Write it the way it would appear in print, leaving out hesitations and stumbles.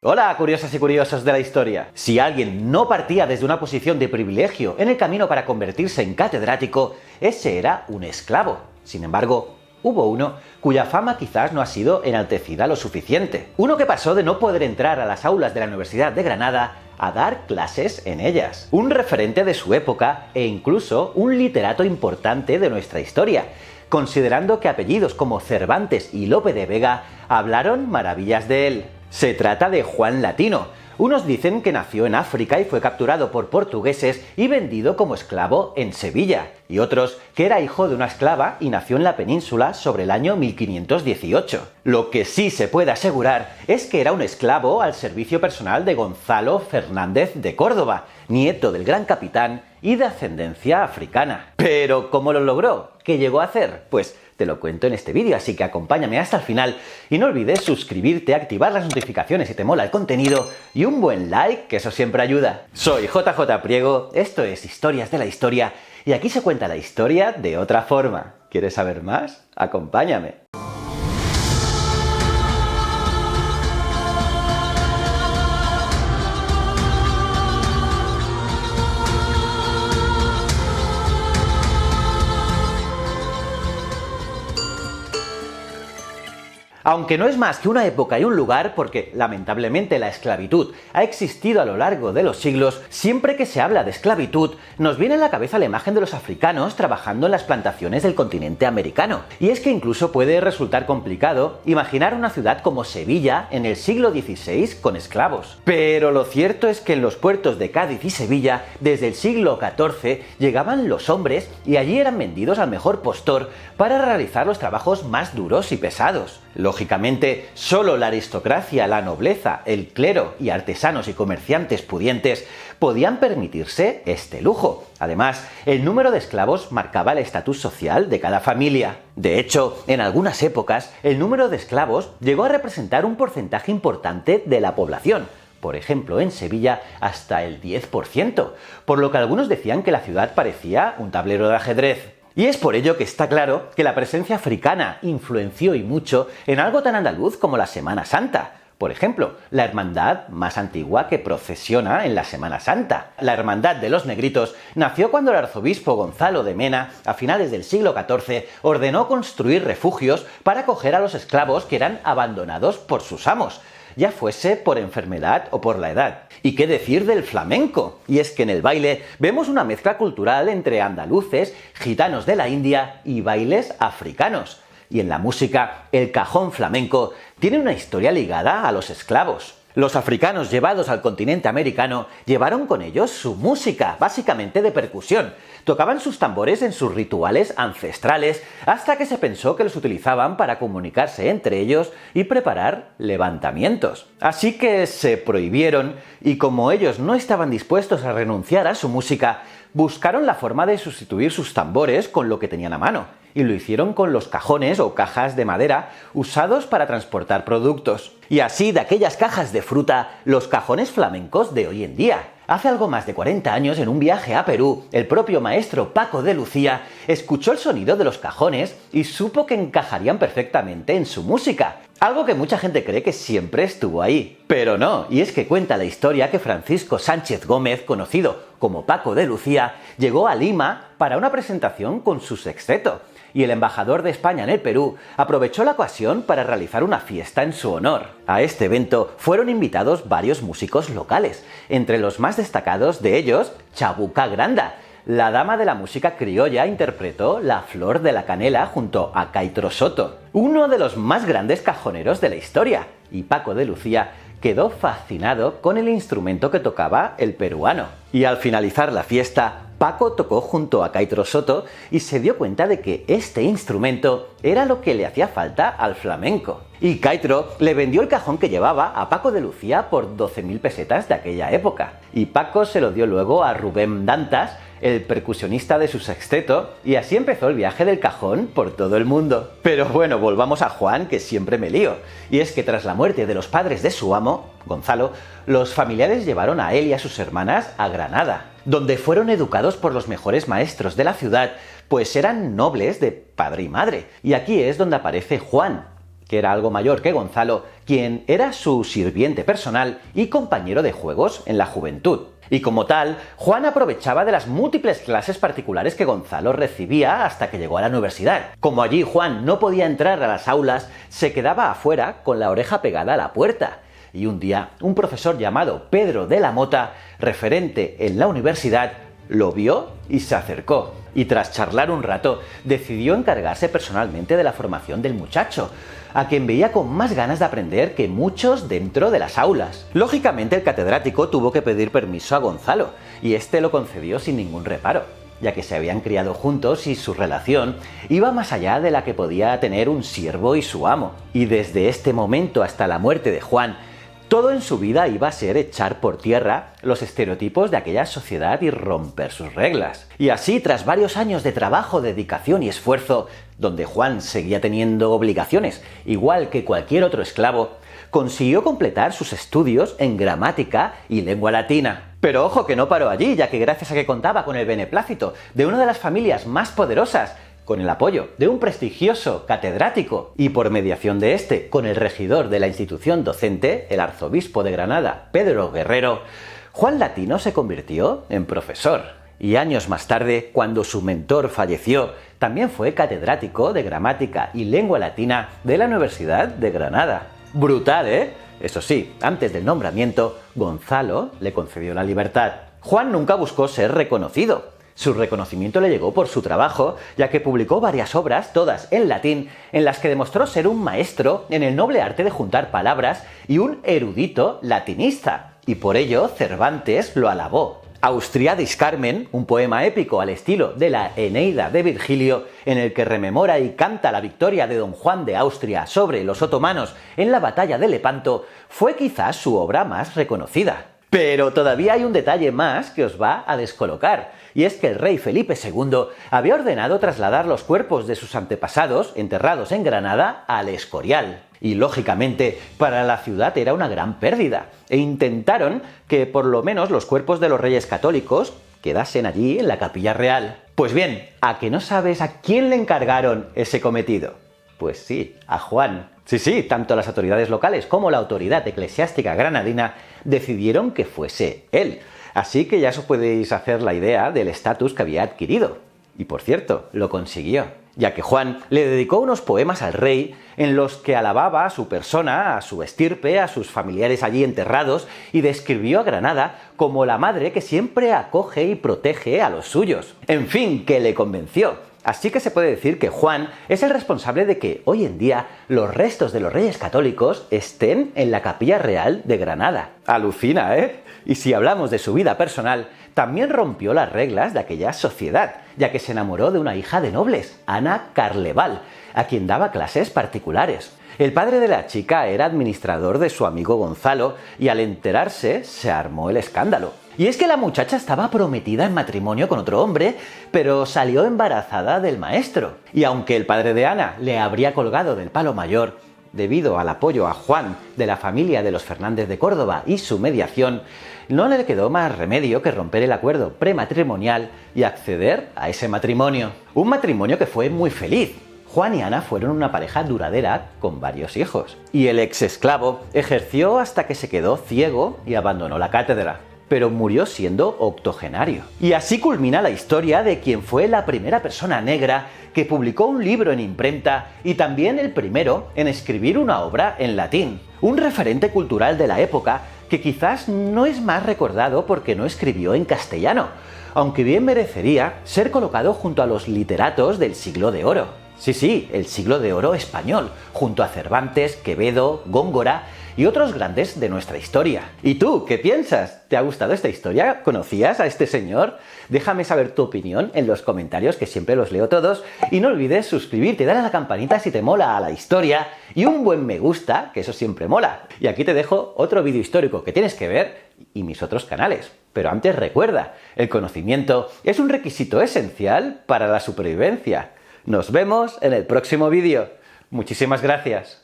Hola, curiosas y curiosos de la historia. Si alguien no partía desde una posición de privilegio en el camino para convertirse en catedrático, ese era un esclavo. Sin embargo, hubo uno cuya fama quizás no ha sido enaltecida lo suficiente. Uno que pasó de no poder entrar a las aulas de la Universidad de Granada a dar clases en ellas. Un referente de su época e incluso un literato importante de nuestra historia, considerando que apellidos como Cervantes y Lope de Vega hablaron maravillas de él. Se trata de Juan Latino. Unos dicen que nació en África y fue capturado por portugueses y vendido como esclavo en Sevilla, y otros que era hijo de una esclava y nació en la península sobre el año 1518. Lo que sí se puede asegurar es que era un esclavo al servicio personal de Gonzalo Fernández de Córdoba, nieto del gran capitán y de ascendencia africana. Pero ¿cómo lo logró? ¿Qué llegó a hacer? Pues te lo cuento en este vídeo, así que acompáñame hasta el final y no olvides suscribirte, activar las notificaciones si te mola el contenido y un buen like, que eso siempre ayuda. Soy JJ Priego, esto es Historias de la Historia y aquí se cuenta la historia de otra forma. ¿Quieres saber más? Acompáñame. Aunque no es más que una época y un lugar, porque lamentablemente la esclavitud ha existido a lo largo de los siglos, siempre que se habla de esclavitud nos viene a la cabeza la imagen de los africanos trabajando en las plantaciones del continente americano. Y es que incluso puede resultar complicado imaginar una ciudad como Sevilla en el siglo XVI con esclavos. Pero lo cierto es que en los puertos de Cádiz y Sevilla, desde el siglo XIV, llegaban los hombres y allí eran vendidos al mejor postor para realizar los trabajos más duros y pesados. Lógicamente, solo la aristocracia, la nobleza, el clero y artesanos y comerciantes pudientes podían permitirse este lujo. Además, el número de esclavos marcaba el estatus social de cada familia. De hecho, en algunas épocas, el número de esclavos llegó a representar un porcentaje importante de la población. Por ejemplo, en Sevilla hasta el 10%, por lo que algunos decían que la ciudad parecía un tablero de ajedrez. Y es por ello que está claro que la presencia africana influenció y mucho en algo tan andaluz como la Semana Santa. Por ejemplo, la hermandad más antigua que procesiona en la Semana Santa. La Hermandad de los Negritos nació cuando el arzobispo Gonzalo de Mena, a finales del siglo XIV, ordenó construir refugios para acoger a los esclavos que eran abandonados por sus amos, ya fuese por enfermedad o por la edad. ¿Y qué decir del flamenco? Y es que en el baile vemos una mezcla cultural entre andaluces, gitanos de la India y bailes africanos. Y en la música, el cajón flamenco tiene una historia ligada a los esclavos. Los africanos llevados al continente americano llevaron con ellos su música, básicamente de percusión. Tocaban sus tambores en sus rituales ancestrales hasta que se pensó que los utilizaban para comunicarse entre ellos y preparar levantamientos. Así que se prohibieron y como ellos no estaban dispuestos a renunciar a su música, buscaron la forma de sustituir sus tambores con lo que tenían a mano. Y lo hicieron con los cajones o cajas de madera usados para transportar productos. Y así de aquellas cajas de fruta, los cajones flamencos de hoy en día. Hace algo más de 40 años, en un viaje a Perú, el propio maestro Paco de Lucía escuchó el sonido de los cajones y supo que encajarían perfectamente en su música. Algo que mucha gente cree que siempre estuvo ahí. Pero no, y es que cuenta la historia que Francisco Sánchez Gómez, conocido como Paco de Lucía, llegó a Lima para una presentación con su sexteto. Y el embajador de España en el Perú aprovechó la ocasión para realizar una fiesta en su honor. A este evento fueron invitados varios músicos locales, entre los más destacados de ellos, Chabuca Granda. La dama de la música criolla interpretó La Flor de la Canela junto a Caitro Soto, uno de los más grandes cajoneros de la historia, y Paco de Lucía quedó fascinado con el instrumento que tocaba el peruano. Y al finalizar la fiesta, Paco tocó junto a Caitro Soto y se dio cuenta de que este instrumento era lo que le hacía falta al flamenco. Y Caitro le vendió el cajón que llevaba a Paco de Lucía por 12.000 pesetas de aquella época. Y Paco se lo dio luego a Rubén Dantas, el percusionista de su sexteto, y así empezó el viaje del cajón por todo el mundo. Pero bueno, volvamos a Juan, que siempre me lío. Y es que tras la muerte de los padres de su amo, Gonzalo, los familiares llevaron a él y a sus hermanas a Granada, donde fueron educados por los mejores maestros de la ciudad, pues eran nobles de padre y madre. Y aquí es donde aparece Juan, que era algo mayor que Gonzalo, quien era su sirviente personal y compañero de juegos en la juventud. Y como tal, Juan aprovechaba de las múltiples clases particulares que Gonzalo recibía hasta que llegó a la universidad. Como allí Juan no podía entrar a las aulas, se quedaba afuera con la oreja pegada a la puerta. Y un día, un profesor llamado Pedro de la Mota, referente en la universidad, lo vio y se acercó. Y tras charlar un rato, decidió encargarse personalmente de la formación del muchacho, a quien veía con más ganas de aprender que muchos dentro de las aulas. Lógicamente, el catedrático tuvo que pedir permiso a Gonzalo, y este lo concedió sin ningún reparo, ya que se habían criado juntos y su relación iba más allá de la que podía tener un siervo y su amo. Y desde este momento hasta la muerte de Juan, todo en su vida iba a ser echar por tierra los estereotipos de aquella sociedad y romper sus reglas. Y así, tras varios años de trabajo, dedicación y esfuerzo, donde Juan seguía teniendo obligaciones, igual que cualquier otro esclavo, consiguió completar sus estudios en gramática y lengua latina. Pero ojo que no paró allí, ya que gracias a que contaba con el beneplácito de una de las familias más poderosas, con el apoyo de un prestigioso catedrático y por mediación de este, con el regidor de la institución docente, el arzobispo de Granada, Pedro Guerrero, Juan Latino se convirtió en profesor. Y años más tarde, cuando su mentor falleció, también fue catedrático de gramática y lengua latina de la Universidad de Granada. Brutal, ¿eh? Eso sí, antes del nombramiento, Gonzalo le concedió la libertad. Juan nunca buscó ser reconocido. Su reconocimiento le llegó por su trabajo, ya que publicó varias obras, todas en latín, en las que demostró ser un maestro en el noble arte de juntar palabras y un erudito latinista, y por ello Cervantes lo alabó. Austriadis Carmen, un poema épico al estilo de la Eneida de Virgilio, en el que rememora y canta la victoria de don Juan de Austria sobre los otomanos en la batalla de Lepanto, fue quizás su obra más reconocida. Pero todavía hay un detalle más que os va a descolocar, y es que el rey Felipe II había ordenado trasladar los cuerpos de sus antepasados, enterrados en Granada, al Escorial. Y lógicamente, para la ciudad era una gran pérdida, e intentaron que por lo menos los cuerpos de los reyes católicos quedasen allí en la Capilla Real. Pues bien, ¿a que no sabes a quién le encargaron ese cometido? Pues sí, a Juan. Sí, tanto las autoridades locales como la autoridad eclesiástica granadina decidieron que fuese él. Así que ya os podéis hacer la idea del estatus que había adquirido. Y por cierto, lo consiguió, ya que Juan le dedicó unos poemas al rey en los que alababa a su persona, a su estirpe, a sus familiares allí enterrados, y describió a Granada como la madre que siempre acoge y protege a los suyos. En fin, que le convenció. Así que se puede decir que Juan es el responsable de que hoy en día los restos de los reyes católicos estén en la Capilla Real de Granada. Alucina, ¿eh? Y si hablamos de su vida personal, también rompió las reglas de aquella sociedad, ya que se enamoró de una hija de nobles, Ana Carleval, a quien daba clases particulares. El padre de la chica era administrador de su amigo Gonzalo y al enterarse se armó el escándalo. Y es que la muchacha estaba prometida en matrimonio con otro hombre, pero salió embarazada del maestro. Y aunque el padre de Ana le habría colgado del palo mayor, debido al apoyo a Juan de la familia de los Fernández de Córdoba y su mediación, no le quedó más remedio que romper el acuerdo prematrimonial y acceder a ese matrimonio. Un matrimonio que fue muy feliz. Juan y Ana fueron una pareja duradera con varios hijos. Y el ex esclavo ejerció hasta que se quedó ciego y abandonó la cátedra, pero murió siendo octogenario. Y así culmina la historia de quien fue la primera persona negra que publicó un libro en imprenta y también el primero en escribir una obra en latín. Un referente cultural de la época que quizás no es más recordado porque no escribió en castellano, aunque bien merecería ser colocado junto a los literatos del Siglo de Oro. Sí, el Siglo de Oro español, junto a Cervantes, Quevedo, Góngora y otros grandes de nuestra historia. ¿Y tú, qué piensas? ¿Te ha gustado esta historia? ¿Conocías a este señor? Déjame saber tu opinión en los comentarios, que siempre los leo todos, y no olvides suscribirte y darle a la campanita si te mola la historia, y un buen me gusta, que eso siempre mola. Y aquí te dejo otro vídeo histórico que tienes que ver y mis otros canales. Pero antes recuerda, el conocimiento es un requisito esencial para la supervivencia. Nos vemos en el próximo vídeo. Muchísimas gracias.